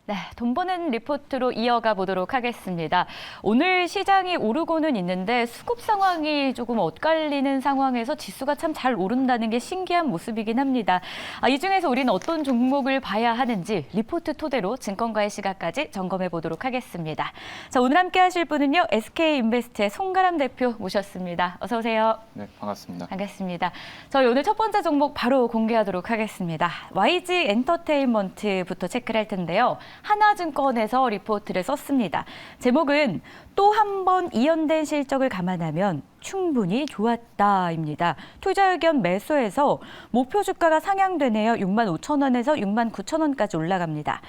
네, 돈 버는 리포트로 이어가 보도록 하겠습니다. 오늘 시장이 오르고는 있는데 수급 상황이 조금 엇갈리는 상황에서 지수가 참 잘 오른다는 게 신기한 모습이긴 합니다. 이 중에서 우리는 어떤 종목을 봐야 하는지 리포트 토대로 증권가의 시각까지 점검해 보도록 하겠습니다. 자, 오늘 함께 하실 분은요, SK인베스트의 송가람 대표 모셨습니다. 어서 오세요. 네, 반갑습니다. 반갑습니다. 저희 오늘 첫 번째 종목 바로 공개하도록 하겠습니다. YG 엔터테인먼트부터 체크를 할 텐데요. 하나증권에서 리포트를 썼습니다. 제목은 또 한 번 이연된 실적을 감안하면 충분히 좋았다입니다. 투자 의견 매수해서 목표 주가가 상향되네요. 65,000원에서 69,000원까지 올라갑니다.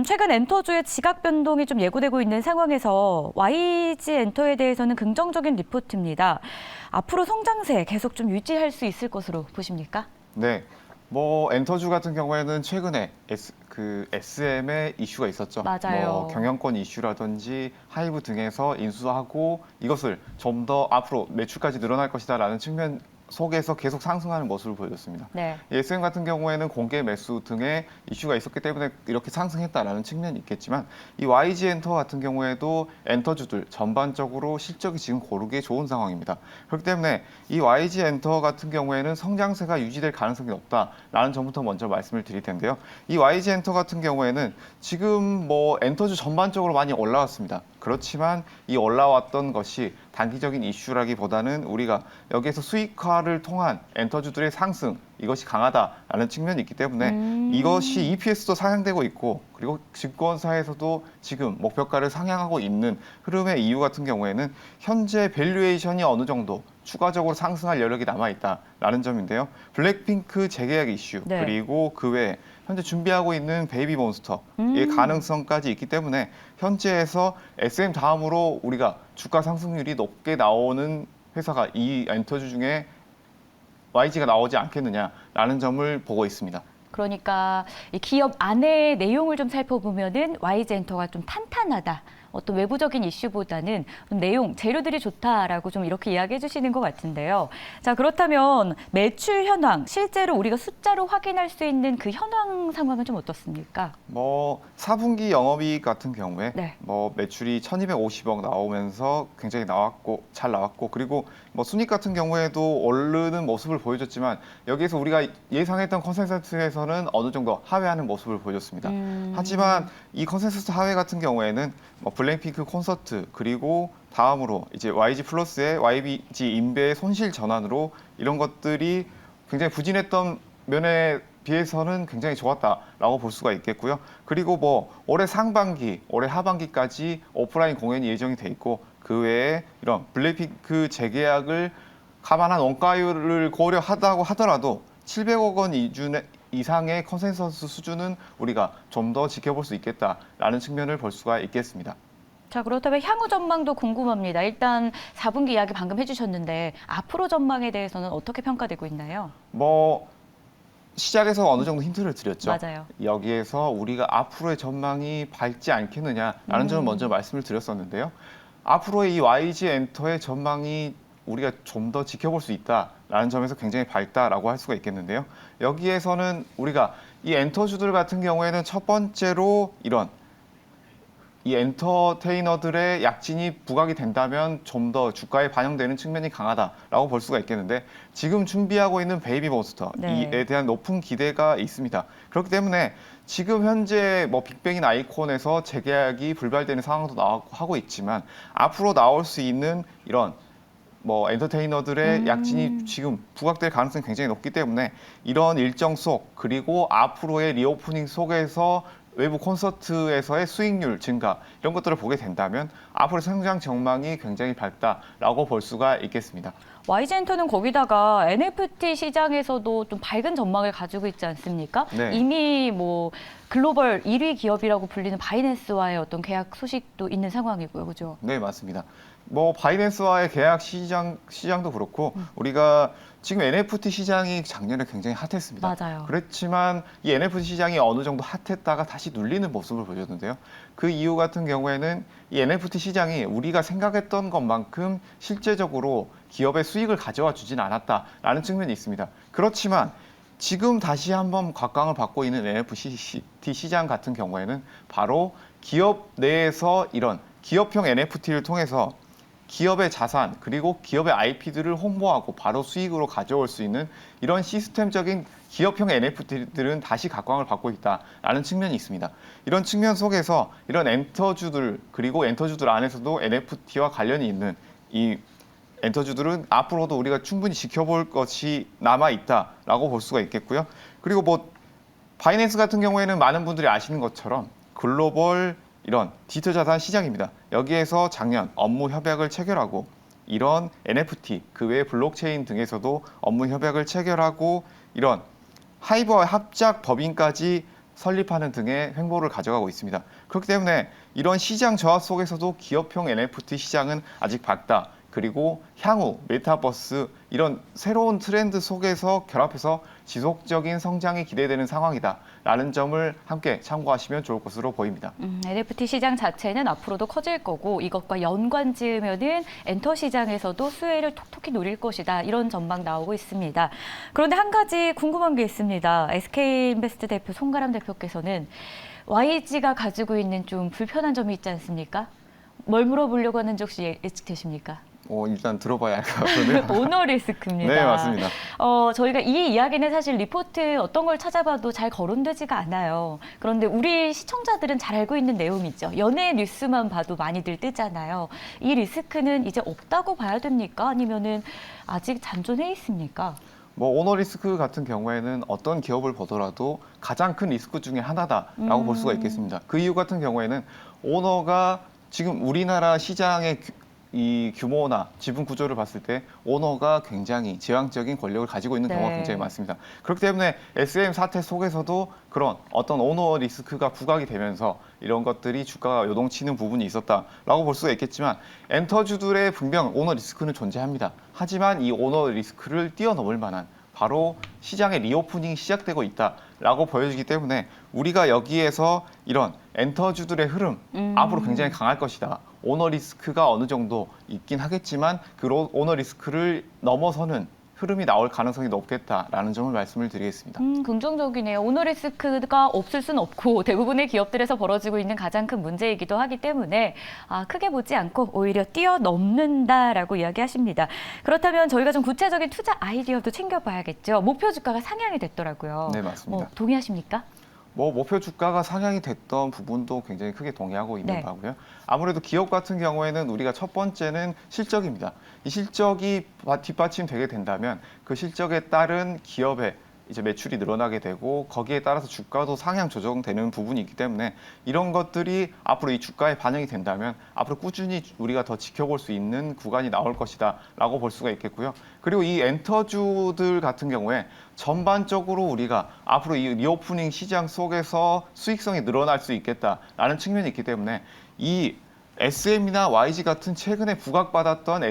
최근 엔터주의 지각 변동이 좀 예고되고 있는 상황에서 YG 엔터에 대해서는 긍정적인 리포트입니다. 앞으로 성장세 계속 좀 유지할 수 있을 것으로 보십니까? 네, 엔터주 같은 경우에는 최근에 SM의 이슈가 있었죠. 맞아요. 경영권 이슈라든지 하이브 등에서 인수하고 이것을 좀 더 앞으로 매출까지 늘어날 것이다라는 측면 속에서 계속 상승하는 모습을 보여줬습니다. 네. SM 같은 경우에는 공개 매수 등의 이슈가 있었기 때문에 이렇게 상승했다라는 측면이 있겠지만 이 YG 엔터 같은 경우에도 엔터주들 전반적으로 실적이 지금 고르게 좋은 상황입니다. 그렇기 때문에 이 YG 엔터 같은 경우에는 성장세가 유지될 가능성이 높다라는 점부터 먼저 말씀을 드릴 텐데요. 이 YG 엔터 같은 경우에는 지금 엔터주 전반적으로 많이 올라왔습니다. 그렇지만 이 올라왔던 것이 단기적인 이슈라기보다는 우리가 여기에서 수익화를 통한 엔터주들의 상승, 이것이 강하다라는 측면이 있기 때문에 이것이 EPS도 상향되고 있고 그리고 증권사에서도 지금 목표가를 상향하고 있는 흐름의 이유 같은 경우에는 현재 밸류에이션이 어느 정도 추가적으로 상승할 여력이 남아있다라는 점인데요. 블랙핑크 재계약 이슈, 네. 그리고 그 외에 현재 준비하고 있는 베이비 몬스터의 가능성까지 있기 때문에 현재에서 SM 다음으로 우리가 주가 상승률이 높게 나오는 회사가 이 엔터주 중에 YG가 나오지 않겠느냐라는 점을 보고 있습니다. 그러니까 이 기업 안의 내용을 좀 살펴보면은 YG 엔터가 좀 탄탄하다. 어떤 외부적인 이슈보다는 내용, 재료들이 좋다라고 좀 이렇게 이야기해 주시는 것 같은데요. 자, 그렇다면 매출 현황, 실제로 우리가 숫자로 확인할 수 있는 그 현황 상황은 좀 어떻습니까? 4분기 영업이익 같은 경우에 네. 매출이 1,250억 나오면서 굉장히 잘 나왔고 그리고 순익 같은 경우에도 오르는 모습을 보여줬지만 여기에서 우리가 예상했던 컨센서스에서는 어느 정도 하회하는 모습을 보여줬습니다. 하지만 이 컨센서스 하회 같은 경우에는 블랙핑크 콘서트 그리고 다음으로 이제 YG 플러스의 YG 인베의 손실 전환으로 이런 것들이 굉장히 부진했던 면에 비해서는 굉장히 좋았다라고 볼 수가 있겠고요. 그리고 올해 상반기, 올해 하반기까지 오프라인 공연이 예정이 돼 있고 그 외에 이런 블랙핑크 재계약을 감안한 원가율을 고려하다고 하더라도 700억 원 이상의 컨센서스 수준은 우리가 좀 더 지켜볼 수 있겠다라는 측면을 볼 수가 있겠습니다. 자, 그렇다면 향후 전망도 궁금합니다. 일단 4분기 이야기 방금 해주셨는데 앞으로 전망에 대해서는 어떻게 평가되고 있나요? 시작에서 어느 정도 힌트를 드렸죠. 맞아요. 여기에서 우리가 앞으로의 전망이 밝지 않겠느냐라는 점을 먼저 말씀을 드렸었는데요. 앞으로의 이 YG 엔터의 전망이 우리가 좀 더 지켜볼 수 있다라는 점에서 굉장히 밝다라고 할 수가 있겠는데요. 여기에서는 우리가 이 엔터주들 같은 경우에는 첫 번째로 이 엔터테이너들의 약진이 부각이 된다면 좀 더 주가에 반영되는 측면이 강하다라고 볼 수가 있겠는데 지금 준비하고 있는 베이비 몬스터에 네. 대한 높은 기대가 있습니다. 그렇기 때문에 지금 현재 빅뱅인 아이콘에서 재계약이 불발되는 상황도 하고 있지만 앞으로 나올 수 있는 이런 엔터테이너들의 약진이 지금 부각될 가능성이 굉장히 높기 때문에 이런 일정 속 그리고 앞으로의 리오프닝 속에서 외부 콘서트에서의 수익률 증가 이런 것들을 보게 된다면 앞으로 성장 전망이 굉장히 밝다라고 볼 수가 있겠습니다. YG 엔터는 거기다가 NFT 시장에서도 좀 밝은 전망을 가지고 있지 않습니까? 네. 이미 글로벌 1위 기업이라고 불리는 바이낸스와의 어떤 계약 소식도 있는 상황이고요, 그죠? 네, 맞습니다. 바이낸스와의 계약 시장도 그렇고 우리가 지금 NFT 시장이 작년에 굉장히 핫했습니다. 맞아요. 그렇지만 이 NFT 시장이 어느 정도 핫했다가 다시 눌리는 모습을 보여줬는데요. 그 이유 같은 경우에는 이 NFT 시장이 우리가 생각했던 것만큼 실제적으로 기업의 수익을 가져와 주진 않았다라는 측면이 있습니다. 그렇지만 지금 다시 한번 각광을 받고 있는 NFT 시장 같은 경우에는 바로 기업 내에서 이런 기업형 NFT를 통해서 기업의 자산 그리고 기업의 IP들을 홍보하고 바로 수익으로 가져올 수 있는 이런 시스템적인 기업형 NFT들은 다시 각광을 받고 있다라는 측면이 있습니다. 이런 측면 속에서 이런 엔터주들 그리고 엔터주들 안에서도 NFT와 관련이 있는 이 엔터주들은 앞으로도 우리가 충분히 지켜볼 것이 남아 있다라고 볼 수가 있겠고요. 그리고 뭐 바이낸스 같은 경우에는 많은 분들이 아시는 것처럼 글로벌 이런 디지털 자산 시장입니다. 여기에서 작년 업무 협약을 체결하고 이런 NFT 그 외 블록체인 등에서도 업무 협약을 체결하고 이런 하이버와 합작 법인까지 설립하는 등의 횡보를 가져가고 있습니다. 그렇기 때문에 이런 시장 저하 속에서도 기업형 NFT 시장은 아직 밝다. 그리고 향후 메타버스 이런 새로운 트렌드 속에서 결합해서 지속적인 성장이 기대되는 상황이다라는 점을 함께 참고하시면 좋을 것으로 보입니다. NFT 시장 자체는 앞으로도 커질 거고 이것과 연관 지으면은 엔터 시장에서도 수혜를 톡톡히 노릴 것이다. 이런 전망 나오고 있습니다. 그런데 한 가지 궁금한 게 있습니다. SK인베스트 대표 송가람 대표께서는 YG가 가지고 있는 좀 불편한 점이 있지 않습니까? 뭘 물어보려고 하는지 혹시 예측되십니까? 일단 들어봐야 할 것 같은데요. 오너 리스크입니다. 네, 맞습니다. 저희가 이 이야기는 사실 리포트 어떤 걸 찾아봐도 잘 거론되지가 않아요. 그런데 우리 시청자들은 잘 알고 있는 내용이죠. 연예 뉴스만 봐도 많이들 뜨잖아요. 이 리스크는 이제 없다고 봐야 됩니까? 아니면은 아직 잔존해 있습니까? 오너 리스크 같은 경우에는 어떤 기업을 보더라도 가장 큰 리스크 중에 하나다라고 볼 수가 있겠습니다. 그 이유 같은 경우에는 오너가 지금 우리나라 시장의 이 규모나 지분 구조를 봤을 때 오너가 굉장히 제왕적인 권력을 가지고 있는 경우가 굉장히 많습니다. 그렇기 때문에 SM 사태 속에서도 그런 어떤 오너 리스크가 부각이 되면서 이런 것들이 주가가 요동치는 부분이 있었다라고 볼 수가 있겠지만 엔터주들의 분명 오너 리스크는 존재합니다. 하지만 이 오너 리스크를 뛰어넘을 만한 바로 시장의 리오프닝이 시작되고 있다라고 보여지기 때문에 우리가 여기에서 이런 엔터주들의 흐름 앞으로 굉장히 강할 것이다. 오너 리스크가 어느 정도 있긴 하겠지만 그 오너 리스크를 넘어서는 흐름이 나올 가능성이 높겠다라는 점을 말씀을 드리겠습니다. 긍정적이네요. 오너 리스크가 없을 수는 없고 대부분의 기업들에서 벌어지고 있는 가장 큰 문제이기도 하기 때문에 크게 보지 않고 오히려 뛰어넘는다라고 이야기하십니다. 그렇다면 저희가 좀 구체적인 투자 아이디어도 챙겨봐야겠죠. 목표 주가가 상향이 됐더라고요. 네, 맞습니다. 동의하십니까? 목표 주가가 상향이 됐던 부분도 굉장히 크게 동의하고 있는 바고요. 아무래도 기업 같은 경우에는 우리가 첫 번째는 실적입니다. 이 실적이 뒷받침되게 된다면 그 실적에 따른 기업의 이제 매출이 늘어나게 되고 거기에 따라서 주가도 상향 조정되는 부분이 있기 때문에 이런 것들이 앞으로 이 주가에 반영이 된다면 앞으로 꾸준히 우리가 더 지켜볼 수 있는 구간이 나올 것이다라고 볼 수가 있겠고요. 그리고 이 엔터주들 같은 경우에 전반적으로 우리가 앞으로 이 리오프닝 시장 속에서 수익성이 늘어날 수 있겠다라는 측면이 있기 때문에 이 SM이나 YG 같은 최근에 부각받았던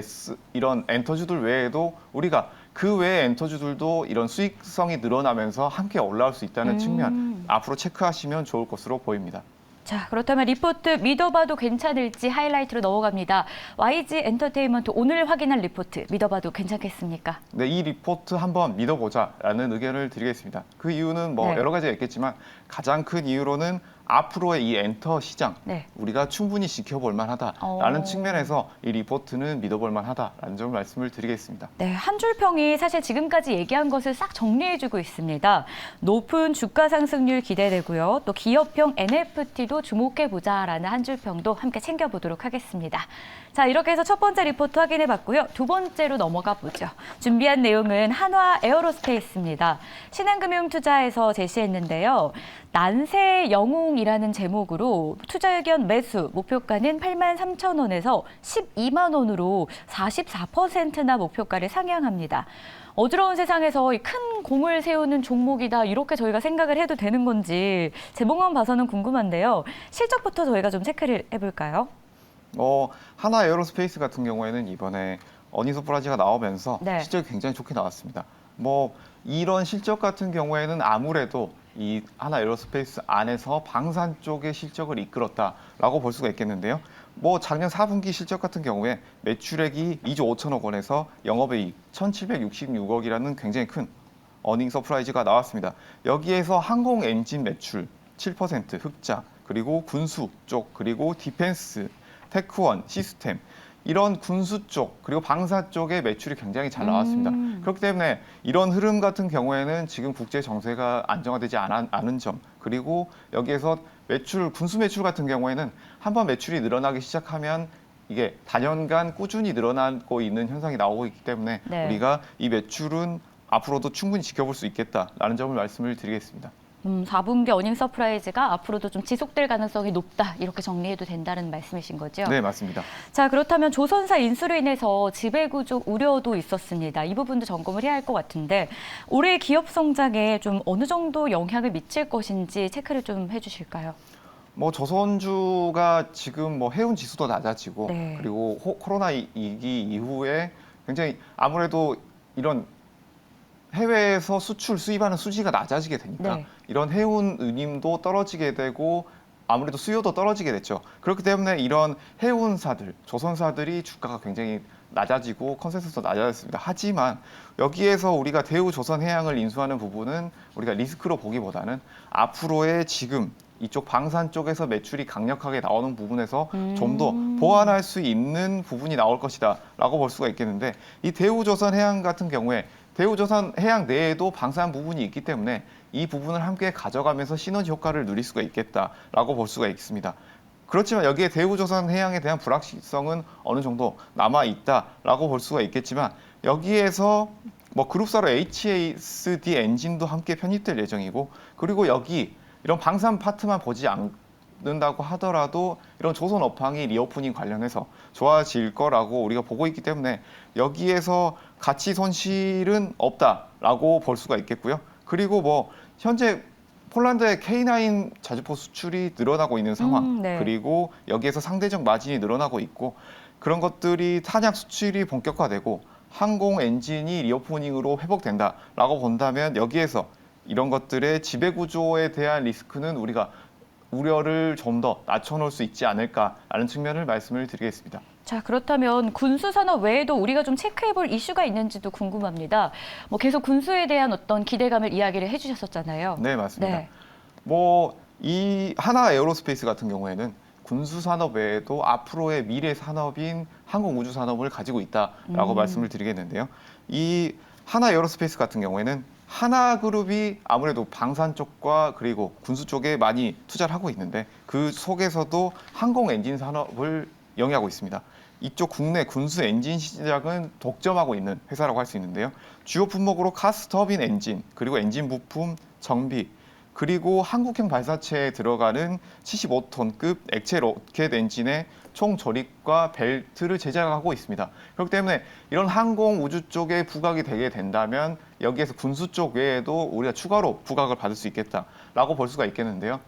이런 엔터주들 외에도 우리가 그 외의 엔터주들도 이런 수익성이 늘어나면서 함께 올라올 수 있다는 측면 앞으로 체크하시면 좋을 것으로 보입니다. 자, 그렇다면 리포트 믿어봐도 괜찮을지 하이라이트로 넘어갑니다. YG 엔터테인먼트 오늘 확인한 리포트 믿어봐도 괜찮겠습니까? 네, 이 리포트 한번 믿어보자라는 의견을 드리겠습니다. 그 이유는 여러 가지가 있겠지만 가장 큰 이유로는 앞으로의 이 엔터 시장 우리가 충분히 지켜볼 만하다라는 측면에서 이 리포트는 믿어볼 만하다라는 점을 말씀을 드리겠습니다. 네, 한 줄 평이 사실 지금까지 얘기한 것을 싹 정리해주고 있습니다. 높은 주가 상승률 기대되고요. 또 기업형 NFT도 주목해보자라는 한 줄 평도 함께 챙겨보도록 하겠습니다. 자, 이렇게 해서 첫 번째 리포트 확인해봤고요. 두 번째로 넘어가 보죠. 준비한 내용은 한화 에어로스페이스입니다. 신한금융투자에서 제시했는데요. 난세 영웅이라는 제목으로 투자 의견 매수 목표가는 83,000원에서 12만 원으로 44%나 목표가를 상향합니다. 어지러운 세상에서 큰 공을 세우는 종목이다 이렇게 저희가 생각을 해도 되는 건지 제목만 봐서는 궁금한데요. 실적부터 저희가 좀 체크를 해볼까요? 한화 에어로스페이스 같은 경우에는 이번에 어닝 서프라이즈가 나오면서 실적이 굉장히 좋게 나왔습니다. 이런 실적 같은 경우에는 아무래도 이 한화 에어로스페이스 안에서 방산 쪽의 실적을 이끌었다라고 볼 수가 있겠는데요. 작년 4분기 실적 같은 경우에 매출액이 2조 5천억 원에서 영업이익 1,766억이라는 굉장히 큰 어닝 서프라이즈가 나왔습니다. 여기에서 항공 엔진 매출 7% 흑자, 그리고 군수 쪽, 그리고 디펜스, 테크원, 시스템 이런 군수 쪽 그리고 방사 쪽의 매출이 굉장히 잘 나왔습니다. 그렇기 때문에 이런 흐름 같은 경우에는 지금 국제 정세가 안정화되지 않은 점, 그리고 여기에서 군수 매출 같은 경우에는 한번 매출이 늘어나기 시작하면 이게 단연간 꾸준히 늘어나고 있는 현상이 나오고 있기 때문에 네. 우리가 이 매출은 앞으로도 충분히 지켜볼 수 있겠다라는 점을 말씀을 드리겠습니다. 4분기 어닝 서프라이즈가 앞으로도 좀 지속될 가능성이 높다, 이렇게 정리해도 된다는 말씀이신 거죠? 네, 맞습니다. 자, 그렇다면 조선사 인수로 인해서 지배구조 우려도 있었습니다. 이 부분도 점검을 해야 할 것 같은데 올해 기업 성장에 좀 어느 정도 영향을 미칠 것인지 체크를 좀 해주실까요? 조선주가 지금 해운 지수도 낮아지고 네. 그리고 코로나 위기 이후에 굉장히 아무래도 이런 해외에서 수출 수입하는 수지가 낮아지게 되니까 네. 이런 해운 운임도 떨어지게 되고 아무래도 수요도 떨어지게 됐죠. 그렇기 때문에 이런 해운사들, 조선사들이 주가가 굉장히 낮아지고 컨센서스도 낮아졌습니다. 하지만 여기에서 우리가 대우조선해양을 인수하는 부분은 우리가 리스크로 보기보다는 앞으로의 지금 이쪽 방산 쪽에서 매출이 강력하게 나오는 부분에서 좀 더 보완할 수 있는 부분이 나올 것이다라고 볼 수가 있겠는데, 이 대우조선해양 같은 경우에 대우조선해양 내에도 방산 부분이 있기 때문에 이 부분을 함께 가져가면서 시너지 효과를 누릴 수가 있겠다라고 볼 수가 있습니다. 그렇지만 여기에 대우조선해양에 대한 불확실성은 어느 정도 남아 있다라고 볼 수가 있겠지만, 여기에서 그룹사로 HASD 엔진도 함께 편입될 예정이고, 그리고 여기 이런 방산 파트만 보지 않는다고 하더라도 이런 조선 업황이 리오프닝 관련해서 좋아질 거라고 우리가 보고 있기 때문에 여기에서 가치 손실은 없다라고 볼 수가 있겠고요. 그리고 현재 폴란드의 K9 자주포 수출이 늘어나고 있는 상황, 네. 그리고 여기에서 상대적 마진이 늘어나고 있고, 그런 것들이 탄약 수출이 본격화되고 항공 엔진이 리오프닝으로 회복된다라고 본다면 여기에서 이런 것들의 지배 구조에 대한 리스크는 우리가 우려를 좀 더 낮춰놓을 수 있지 않을까라는 측면을 말씀을 드리겠습니다. 자, 그렇다면 군수산업 외에도 우리가 좀 체크해볼 이슈가 있는지도 궁금합니다. 계속 군수에 대한 어떤 기대감을 이야기를 해주셨었잖아요. 네, 맞습니다. 네. 이 하나 에어로스페이스 같은 경우에는 군수 산업 외에도 앞으로의 미래 산업인 항공 우주 산업을 가지고 있다라고 말씀을 드리겠는데요. 이 하나 에어로스페이스 같은 경우에는 하나그룹이 아무래도 방산 쪽과 그리고 군수 쪽에 많이 투자를 하고 있는데, 그 속에서도 항공 엔진 산업을 영위하고 있습니다. 이쪽 국내 군수 엔진 시장은 독점하고 있는 회사라고 할 수 있는데요. 주요 품목으로 가스터빈 엔진, 그리고 엔진 부품, 정비, 그리고 한국형 발사체에 들어가는 75톤급 액체 로켓 엔진의 총 조립과 벨트를 제작하고 있습니다. 그렇기 때문에 이런 항공 우주 쪽에 부각이 되게 된다면 여기에서 군수 쪽 외에도 우리가 추가로 부각을 받을 수 있겠다라고 볼 수가 있겠는데요.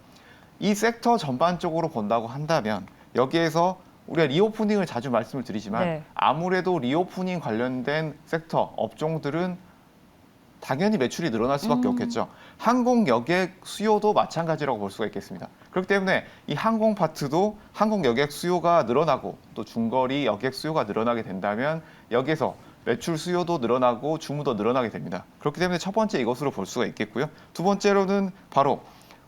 이 섹터 전반적으로 본다고 한다면 여기에서 우리가 리오프닝을 자주 말씀을 드리지만 네. 아무래도 리오프닝 관련된 섹터 업종들은 당연히 매출이 늘어날 수밖에 없겠죠. 항공 여객 수요도 마찬가지라고 볼 수가 있겠습니다. 그렇기 때문에 이 항공 파트도 항공 여객 수요가 늘어나고 또 중거리 여객 수요가 늘어나게 된다면 여기에서 매출 수요도 늘어나고 주문도 늘어나게 됩니다. 그렇기 때문에 첫 번째 이것으로 볼 수가 있겠고요. 두 번째로는 바로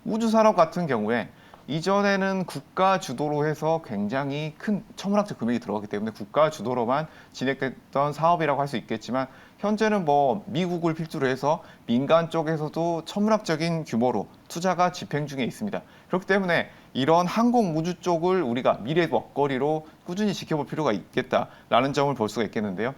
우주산업 같은 경우에 이전에는 국가 주도로 해서 굉장히 큰 천문학적 금액이 들어가기 때문에 국가 주도로만 진행됐던 사업이라고 할 수 있겠지만, 현재는 미국을 필두로 해서 민간 쪽에서도 천문학적인 규모로 투자가 집행 중에 있습니다. 그렇기 때문에 이런 항공 우주 쪽을 우리가 미래 먹거리로 꾸준히 지켜볼 필요가 있겠다라는 점을 볼 수가 있겠는데요.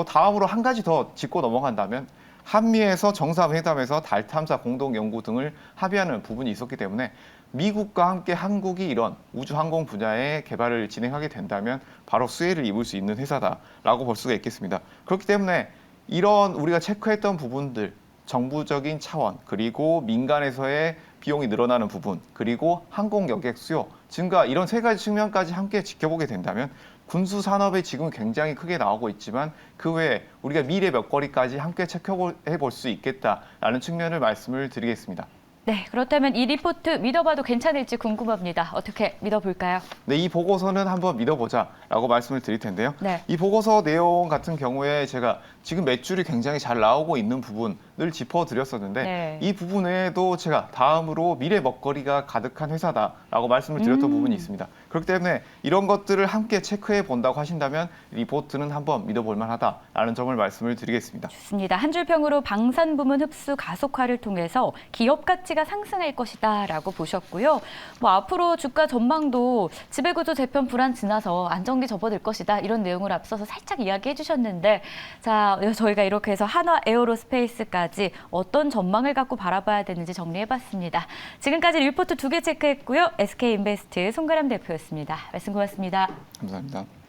다음으로 한 가지 더 짚고 넘어간다면, 한미에서 정상회담에서 달 탐사 공동 연구 등을 합의하는 부분이 있었기 때문에 미국과 함께 한국이 이런 우주 항공 분야의 개발을 진행하게 된다면 바로 수혜를 입을 수 있는 회사다라고 볼 수가 있겠습니다. 그렇기 때문에 이런 우리가 체크했던 부분들, 정부적인 차원, 그리고 민간에서의 비용이 늘어나는 부분, 그리고 항공 여객 수요 증가, 이런 세 가지 측면까지 함께 지켜보게 된다면 군수 산업이 지금 굉장히 크게 나오고 있지만 그 외에 우리가 미래 먹거리까지 함께 체크해 볼 수 있겠다라는 측면을 말씀을 드리겠습니다. 네, 그렇다면 이 리포트 믿어봐도 괜찮을지 궁금합니다. 어떻게 믿어볼까요? 네, 이 보고서는 한번 믿어보자라고 말씀을 드릴 텐데요. 네. 이 보고서 내용 같은 경우에 제가 지금 매출이 굉장히 잘 나오고 있는 부분을 짚어드렸었는데 네. 이 부분 외에도 제가 다음으로 미래 먹거리가 가득한 회사다라고 말씀을 드렸던 부분이 있습니다. 그렇기 때문에 이런 것들을 함께 체크해 본다고 하신다면 리포트는 한번 믿어볼 만하다라는 점을 말씀을 드리겠습니다. 좋습니다. 한 줄 평으로 방산 부문 흡수 가속화를 통해서 기업 가치가 상승할 것이다라고 보셨고요. 뭐 앞으로 주가 전망도 지배구조 재편 불안 지나서 안정기 접어들 것이다 이런 내용을 앞서서 살짝 이야기해 주셨는데 자 저희가 이렇게 해서 한화 에어로스페이스까지 어떤 전망을 갖고 바라봐야 되는지 정리해봤습니다. 지금까지 리포트 2개 체크했고요. SK인베스트 송가람 대표였습니다. 말씀 고맙습니다. 감사합니다.